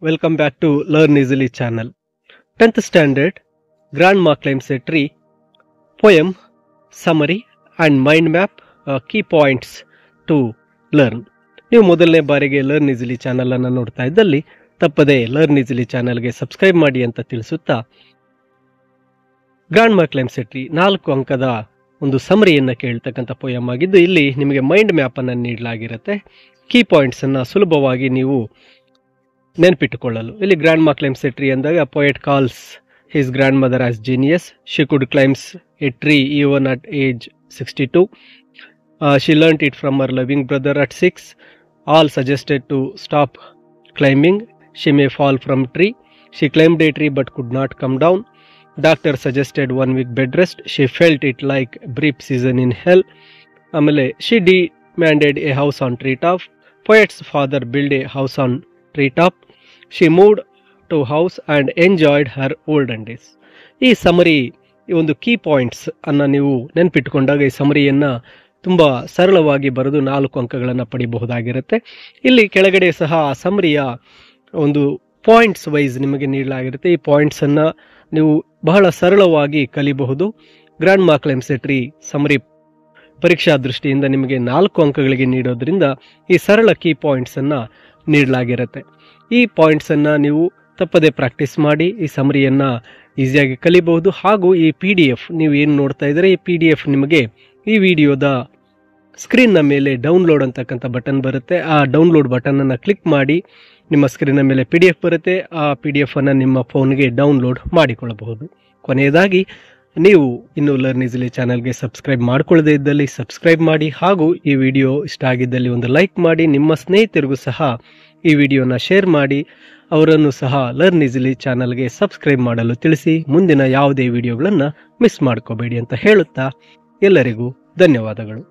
Welcome back to Learn Easily channel. 10th standard Grandma claims a tree, poem, summary and mind map, key points to learn. ನೀವು ಮೊದಲನೇ ಬಾರಿಗೆ learn easily channel ಅನ್ನು ನೋಡ್ತಾ ಇದ್ದಲ್ಲಿ ತಪ್ಪದೆ learn easily ಚಾನಲ್ಗೆ subscribe ಮಾಡಿ ಅಂತ ತಿಳಿಸುತ್ತಾ, ಗ್ರಾಂಡ್ಮಾ ಕ್ಲೈಮ್ಸ್ ಎ ಟ್ರೀ 4 ಅಂಕದ ಒಂದು ಸಮರಿಯನ್ನು ಕೇಳ್ತಕ್ಕಂಥ ಪೋಯಮ್ ಆಗಿದ್ದು, ಇಲ್ಲಿ ನಿಮಗೆ ಮೈಂಡ್ ಮ್ಯಾಪ್ ಅನ್ನು ನೀಡಲಾಗಿರುತ್ತೆ. ಕೀ ಪಾಯಿಂಟ್ಸ್ ಅನ್ನ ಸುಲಭವಾಗಿ ನೀವು ನೆನಪಿಟ್ಟುಕೊಳ್ಳಲು. ಇಲ್ಲಿ ಗ್ರಾಂಡ್ಮಾ ಕ್ಲೈಮ್ಸ್ ಎ ಟ್ರೀ ಅಂದಾಗ, poet calls his grand mother as genius, she could climbs a tree even at age 62. She learnt it from her loving brother at 6. All suggested to stop climbing. She may fall from tree. She climbed a tree but could not come down. Doctor suggested 1 week bed rest. She felt it like brief season in hell. Amale, she demanded a house on treetop. Poet's father built a house on treetop. She moved to house and enjoyed her olden days. ಈ summary, ಈ ಒಂದು key points ಅನ್ನ ನೀವು ನೆನಪಿಟ್ಟುಕೊಂಡಾಗ ಈ ಸಮರಿಯನ್ನ ತುಂಬಾ ಸರಳವಾಗಿ ಬರೆದು 4 ಅಂಕಗಳನ್ನು ಪಡಿಬಹುದಾಗಿರುತ್ತೆ. ಇಲ್ಲಿ ಕೆಳಗಡೆ ಸಹ ಆ ಸಮರಿಯ ಒಂದು ಪಾಯಿಂಟ್ಸ್ ವೈಸ್ ನಿಮಗೆ ನೀಡಲಾಗಿರುತ್ತೆ. ಈ ಪಾಯಿಂಟ್ಸ್ ಅನ್ನ ನೀವು ಬಹಳ ಸರಳವಾಗಿ ಕಲಿಬಹುದು. ಗ್ರಾಂಡ್ಮಾ ಕ್ಲೈಮ್ಸ್ ಎ ಟ್ರೀ ಸಮರಿ ಪರೀಕ್ಷಾ ದೃಷ್ಟಿಯಿಂದ ನಿಮಗೆ 4 ಅಂಕಗಳಿಗೆ ನೀಡೋದ್ರಿಂದ ಈ ಸರಳ ಕೀ ಪಾಯಿಂಟ್ಸ್ ಅನ್ನ ನೀಡಲಾಗಿರುತ್ತೆ. ಈ ಪಾಯಿಂಟ್ಸ್ ಅನ್ನ ನೀವು ತಪ್ಪದೆ ಪ್ರಾಕ್ಟೀಸ್ ಮಾಡಿ ಈ ಸಮರಿಯನ್ನ ಈಸಿಯಾಗಿ ಕಲಿಬಹುದು. ಹಾಗೂ ಈ PDF ನೀವು ಏನು ನೋಡ್ತಾ ಇದ್ರೆ, ಈ PDF ನಿಮಗೆ ಈ ವಿಡಿಯೋದ ಸ್ಕ್ರೀನ್ನ ಮೇಲೆ ಡೌನ್ಲೋಡ್ ಅಂತಕ್ಕಂಥ ಬಟನ್ ಬರುತ್ತೆ. ಆ ಡೌನ್ಲೋಡ್ ಬಟನ್ ಅನ್ನು ಕ್ಲಿಕ್ ಮಾಡಿ ನಿಮ್ಮ ಸ್ಕ್ರೀನ್ನ ಮೇಲೆ PDF ಬರುತ್ತೆ. ಆ PDF ಅನ್ನು ನಿಮ್ಮ ಫೋನ್ಗೆ ಡೌನ್ಲೋಡ್ ಮಾಡಿಕೊಳ್ಳಬಹುದು. ಕೊನೆಯದಾಗಿ, ನೀವು ಇನ್ನು ಲರ್ನ್ ಈಸಿಲಿ ಚಾನಲ್ಗೆ ಸಬ್ಸ್ಕ್ರೈಬ್ ಮಾಡಿಕೊಳ್ಳದೇ ಇದ್ದಲ್ಲಿ ಸಬ್ಸ್ಕ್ರೈಬ್ ಮಾಡಿ, ಹಾಗೂ ಈ ವಿಡಿಯೋ ಇಷ್ಟ ಆಗಿದ್ದಲ್ಲಿ ಒಂದು ಲೈಕ್ ಮಾಡಿ. ನಿಮ್ಮ ಸ್ನೇಹಿತರಿಗೂ ಸಹ ಈ ವಿಡಿಯೋನ ಶೇರ್ ಮಾಡಿ, ಅವರನ್ನು ಸಹ ಲರ್ನ್ ಈಸಿಲಿ ಚಾನಲ್ಗೆ ಸಬ್ಸ್ಕ್ರೈಬ್ ಮಾಡಲು ತಿಳಿಸಿ. ಮುಂದಿನ ಯಾವುದೇ ವಿಡಿಯೋಗಳನ್ನು ಮಿಸ್ ಮಾಡ್ಕೋಬೇಡಿ ಅಂತ ಹೇಳುತ್ತಾ ಎಲ್ಲರಿಗೂ ಧನ್ಯವಾದಗಳು.